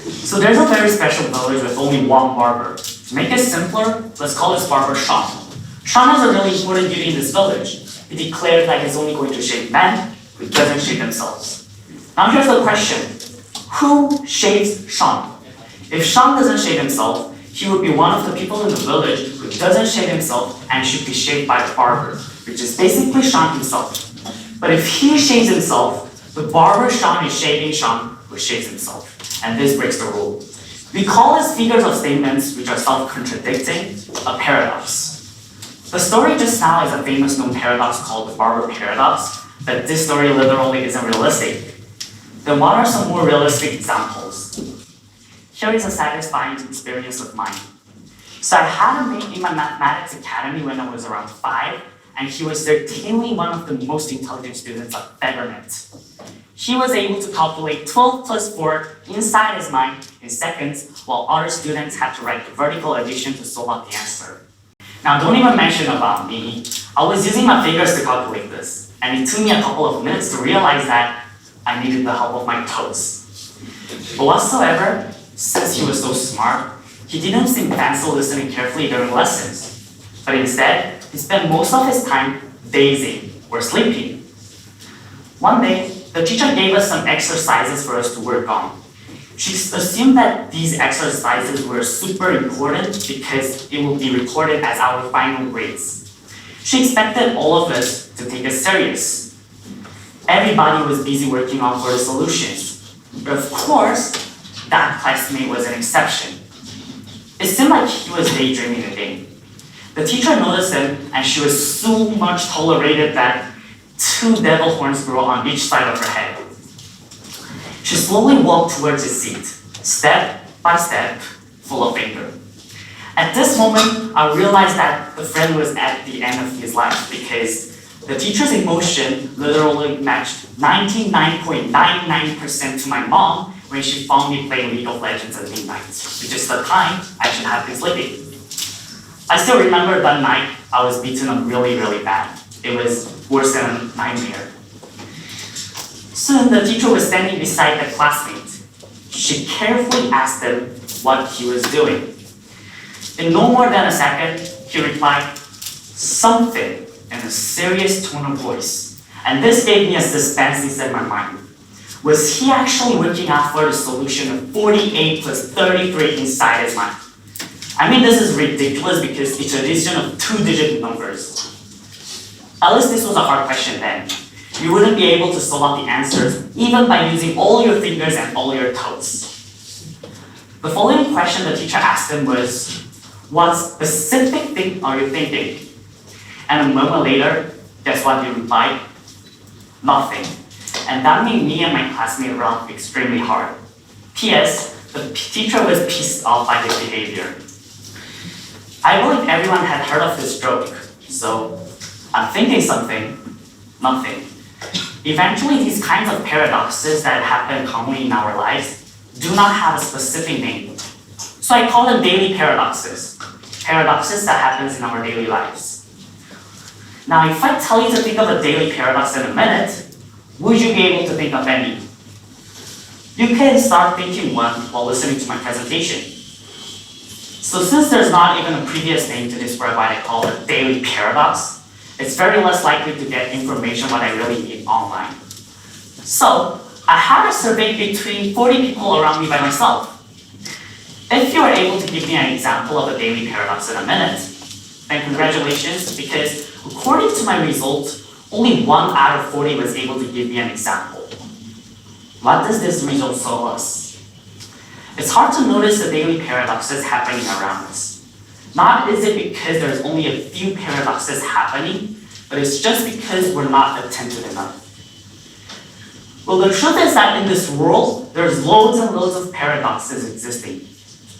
So there's a very special village with only one barber. To make it simpler, let's call this barber Sean. Sean has a really important duty in this village. He declared that he's only going to shave men who doesn't shave themselves. Now here's the question. Who shaves Sean? If Sean doesn't shave himself, he would be one of the people in the village who doesn't shave himself and should be shaved by the barber, which is basically Sean himself. But if he shaves himself, the barber Sean is shaving Sean who shaves himself. And this breaks the rule. We call these figures of statements, which are self-contradicting, a paradox. The story just now is a famous known paradox called the barber paradox, but this story literally isn't realistic. Then what are some more realistic examples? Here is a satisfying experience of mine. So I had a mate in my mathematics academy when I was around 5, and he was certainly one of the most intelligent students I've ever met. He was able to calculate 12 plus 4 inside his mind in seconds, while other students had to write the vertical addition to solve out the answer. Now don't even mention about me. I was using my fingers to calculate this, and it took me a couple of minutes to realize that I needed the help of my toes. But whatsoever, since he was so smart, he didn't seem fancy listening carefully during lessons, but instead, he spent most of his time dazing or sleeping. One day, the teacher gave us some exercises for us to work on. She assumed that these exercises were super important because it would be recorded as our final grades. She expected all of us to take it serious. Everybody was busy working on for the solutions. But of course, that classmate was an exception. It seemed like he was daydreaming again. The teacher noticed him, and she was so much tolerated that 2 devil horns grew on each side of her head. She slowly walked towards his seat, step by step, full of anger. At this moment, I realized that the friend was at the end of his life because the teacher's emotion literally matched 99.99% to my mom when she found me playing League of Legends at midnight, which is the time I should have been sleeping. I still remember that night I was beaten up really, really bad. It was worse than a nightmare. Soon the teacher was standing beside the classmate. She carefully asked him what he was doing. In no more than a second, he replied, something, in a serious tone of voice. And this gave me a suspense inside my mind. Was he actually working out for the solution of 48 plus 33 inside his mind? I mean, this is ridiculous because it's an addition of 2-digit numbers. At least this was a hard question then. You wouldn't be able to solve out the answers even by using all your fingers and all your toes. The following question the teacher asked him was, what specific thing are you thinking? And a moment later, guess what he replied? Nothing. And that made me and my classmate laugh extremely hard. P.S. The teacher was pissed off by his behavior. I believe everyone had heard of this joke, so I'm thinking something, nothing. Eventually, these kinds of paradoxes that happen commonly in our lives do not have a specific name. So I call them daily paradoxes. Paradoxes that happens in our daily lives. Now, if I tell you to think of a daily paradox in a minute, would you be able to think of any? You can start thinking one while listening to my presentation. So since there's not even a previous name to describe what I call a daily paradox, it's very less likely to get information what I really need online. So, I had a survey between 40 people around me by myself. If you are able to give me an example of a daily paradox in a minute, then congratulations, because according to my results, only 1 out of 40 was able to give me an example. What does this result tell us? It's hard to notice the daily paradoxes happening around us. Not is it because there's only a few paradoxes happening, but it's just because we're not attentive enough. Well, the truth is that in this world, there's loads and loads of paradoxes existing.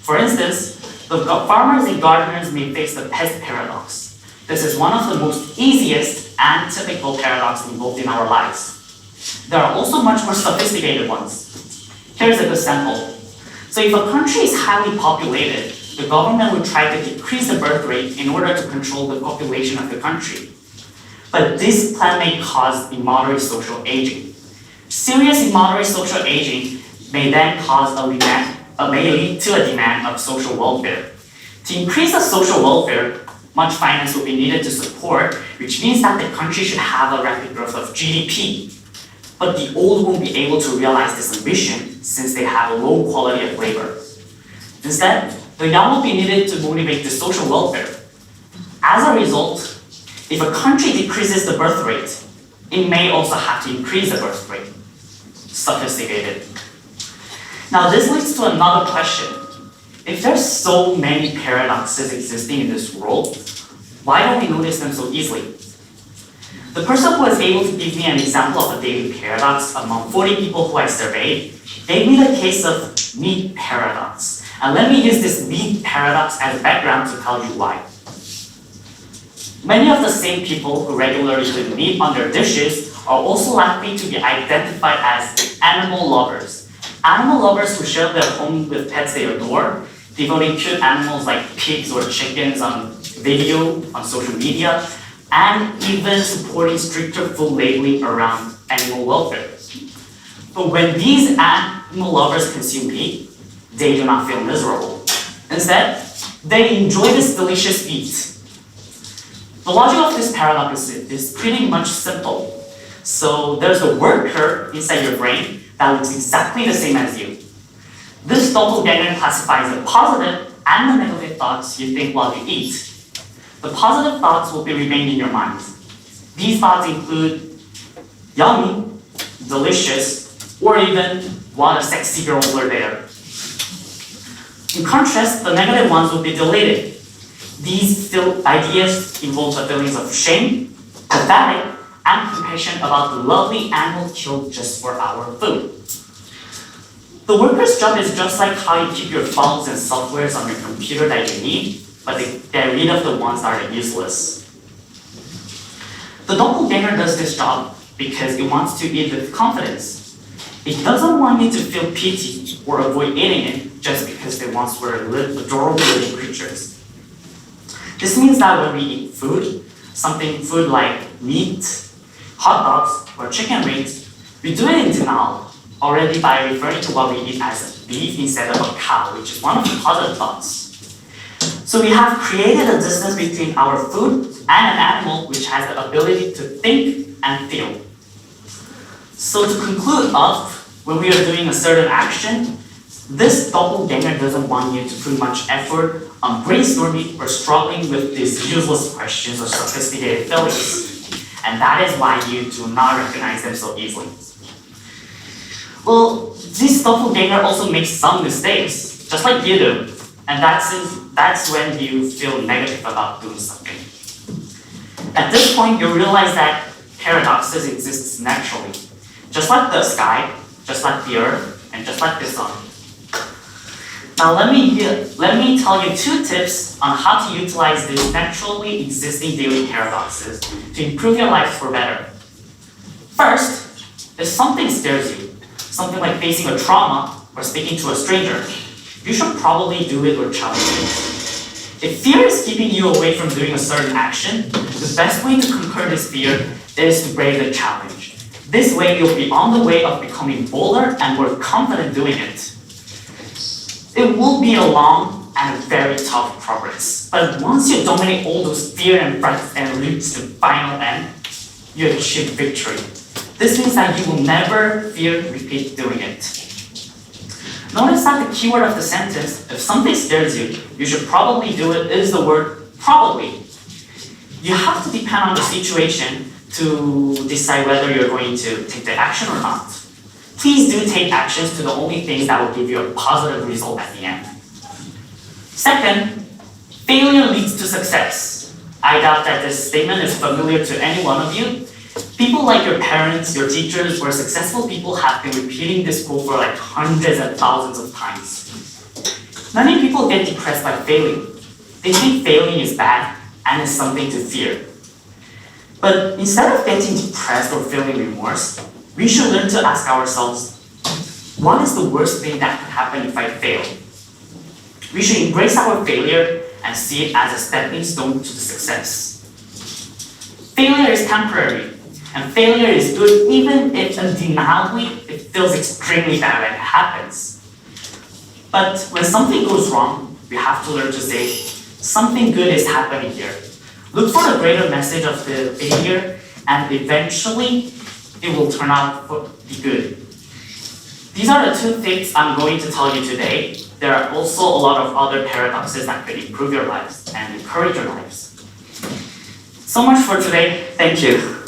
For instance, the farmers and gardeners may face the pest paradox. This is one of the most easiest and typical paradoxes involved in our lives. There are also much more sophisticated ones. Here's a good sample. So if a country is highly populated, the government would try to decrease the birth rate in order to control the population of the country. But this plan may cause immoderate social aging. Serious immoderate social aging may then cause a may lead to a demand of social welfare. To increase the social welfare, much finance will be needed to support, which means that the country should have a rapid growth of GDP. But the old won't be able to realize this ambition since they have a low quality of labor. Instead, the young will be needed to motivate the social welfare. As a result, if a country decreases the birth rate, it may also have to increase the birth rate. Sophisticated. Now this leads to another question. If there's so many paradoxes existing in this world, why don't we notice them so easily? The person who was able to give me an example of a daily paradox among 40 people who I surveyed gave me the case of meat paradox. And let me use this meat paradox as a background to tell you why. Many of the same people who regularly put meat on their dishes are also likely to be identified as animal lovers. Animal lovers who share their home with pets they adore, devoting cute animals like pigs or chickens on video, on social media, and even supporting stricter food labeling around animal welfare. But when these animal lovers consume meat, they do not feel miserable. Instead, they enjoy this delicious meat. The logic of this paradox is pretty much simple. So there's a worker inside your brain that looks exactly the same as you. This doppelganger classifies the positive and the negative thoughts you think while you eat. The positive thoughts will be remain in your mind. These thoughts include yummy, delicious, or even what a sexy girl over there. In contrast, the negative ones will be deleted. These ideas involve the feelings of shame, pathetic, and compassion about the lovely animal killed just for our food. The worker's job is just like how you keep your phones and softwares on your computer that you need, but they get rid of the ones that are useless. The doppelganger does this job because it wants to eat with confidence. It doesn't want you to feel pity or avoid eating it just because they once were adorable living creatures. This means that when we eat food like meat, hot dogs, or chicken wings, we do it in denial, already by referring to what we eat as beef instead of a cow, which is one of the positive thoughts. So we have created a distance between our food and an animal which has the ability to think and feel. So to conclude up, when we are doing a certain action, this doppelganger doesn't want you to put much effort on brainstorming or struggling with these useless questions or sophisticated feelings. And that is why you do not recognize them so easily. Well, this doppelganger also makes some mistakes, just like you do. And that's when you feel negative about doing something. At this point, you realize that paradoxes exist naturally. Just like the sky, just like the earth, and just like the sun. Now let me tell you 2 tips on how to utilize these naturally existing daily paradoxes to improve your life for better. First, if something scares you, something like facing a trauma or speaking to a stranger, you should probably do it or challenge it. If fear is keeping you away from doing a certain action, the best way to conquer this fear is to brave the challenge. This way you'll be on the way of becoming bolder and more confident doing it. It will be a long and very tough progress, but once you dominate all those fear and fright and reach the final end, you achieve victory. This means that you will never fear repeat doing it. Notice that the keyword of the sentence, if something scares you, you should probably do it, is the word probably. You have to depend on the situation to decide whether you're going to take the action or not. Please do take actions to the only things that will give you a positive result at the end. Second, failure leads to success. I doubt that this statement is familiar to any one of you. People like your parents, your teachers, or successful people have been repeating this quote for like hundreds and thousands of times. Many people get depressed by failing. They think failing is bad and is something to fear. But instead of getting depressed or feeling remorse, we should learn to ask ourselves, what is the worst thing that could happen if I fail? We should embrace our failure and see it as a stepping stone to the success. Failure is temporary, and failure is good even if undeniably it feels extremely bad when it happens. But when something goes wrong, we have to learn to say, something good is happening here. Look for the greater message of the failure, and eventually, it will turn out to be good. These are the 2 things I'm going to tell you today. There are also a lot of other paradoxes that could improve your lives and encourage your lives. So much for today. Thank you.